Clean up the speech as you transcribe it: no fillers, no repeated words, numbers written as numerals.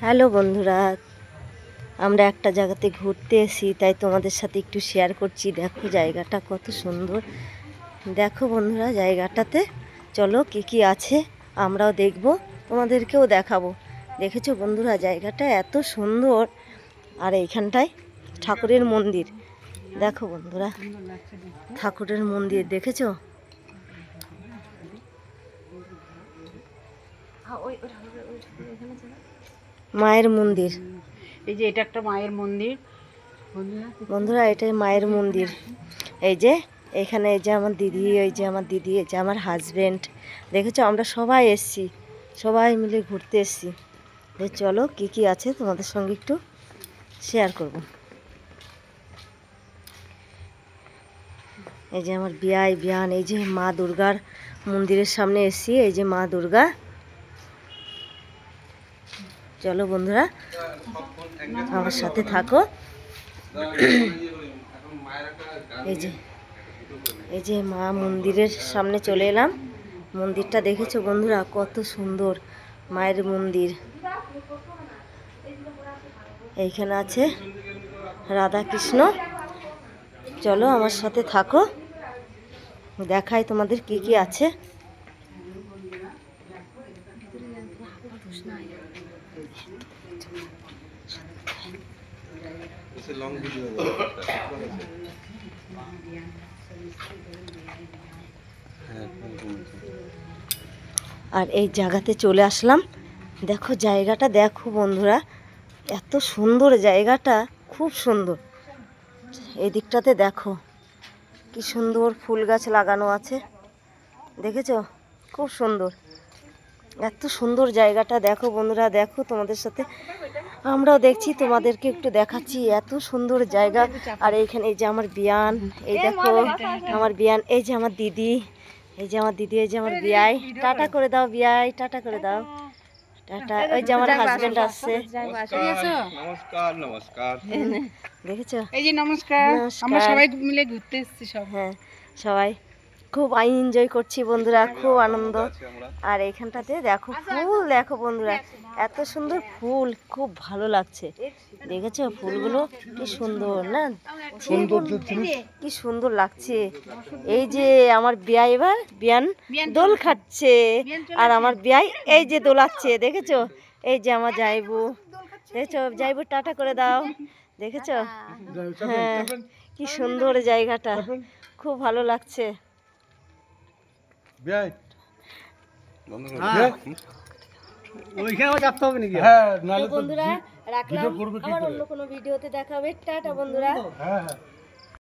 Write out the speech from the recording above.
Hello বন্ধুরা, আমরা একটা জায়গাতে ঘুরতে এসেছি, তাই তোমাদের সাথে একটু শেয়ার করছি। দেখো জায়গাটা কত সুন্দর। দেখো বন্ধুরা, জায়গাটাতে চলো কি কি আছে আমরাও দেখব, তোমাদেরকেও দেখাবো। দেখেছো বন্ধুরা, জায়গাটা এত সুন্দর। আর এইখানটায় ঠাকুরের মন্দির। দেখো বন্ধুরা, ঠাকুরের মন্দির দেখেছো? মায়ের মন্দির। এই যে এটা একটা মায়ের মন্দির বন্ধুরা, এটাই মায়ের মন্দির। এই যে এখানে এই যে আমার দিদি, এই যে আমার দিদি, এই যে আমার হাজবেন্ড। দেখেছো, আমরা সবাই এসছি, সবাই মিলে ঘুরতে এসছি। চলো কি কি আছে তোমাদের সঙ্গে একটু শেয়ার করব। এই যে আমার বিয়ান, এই যে মা দুর্গার মন্দিরের সামনে এসছি। এই যে মা দুর্গা। চলো বন্ধুরা, আমার সাথে থাকো। এই যে মা মন্দিরের সামনে চলে এলাম। মন্দিরটা দেখেছো বন্ধুরা, কত সুন্দর মায়ের মন্দির। এইখানে আছে রাধা কৃষ্ণ। চলো আমার সাথে থাকো, দেখাই তোমাদের কি কি আছে। আর এই জায়গাতে চলে আসলাম। দেখো জায়গাটা, দেখো বন্ধুরা, এত সুন্দর জায়গাটা, খুব সুন্দর। এই দিকটাতে দেখো কি সুন্দর ফুল গাছ লাগানো আছে, দেখেছো? খুব সুন্দর, এত সুন্দর জায়গাটা। দেখো বন্ধুরা, দেখো তোমাদের সাথে আমরাও দেখছি, তোমাদেরকে একটু দেখাচ্ছি। এত সুন্দর জায়গা। আর এইখানে এই যে আমার বিয়ান, এই দেখো আমার বিয়ান, এই যে আমার দিদি, এই যে আমার দিদি, এই যে আমার বিয়াই। টাটা করে দাও বিয়াই, টাটা করে দাও, টাটা। ওই যে আমার হাজবেন্ড আসছে। নমস্কার নমস্কার দেখেছো? এই যে নমস্কার। আমরা সবাই মিলে ঘুরতে এসেছি সব। হ্যাঁ, সবাই খুব এনজয় করছি বন্ধুরা, খুব আনন্দ। আর এইখানটাতে দেখো ফুল, দেখো বন্ধুরা, এত সুন্দর ফুল, খুব ভালো লাগছে। দেখেছো ফুলগুলো কি সুন্দর না? কি সুন্দর লাগছে। এই যে আমার বিয়া, এবার বিয়ান দোল খাচ্ছে, আর আমার বিয়াই এই যে দোলাচ্ছে। দেখেছো? এই যে আমার জাইবু, দেখেছো? জাইবু টাটা করে দাও, দেখেছো? হ্যাঁ, কি সুন্দর জায়গাটা, খুব ভালো লাগছে। বন্ধুরা রাখলাম, আবার অন্য কোনো ভিডিওতে দেখা হবে। টাটা বন্ধুরা।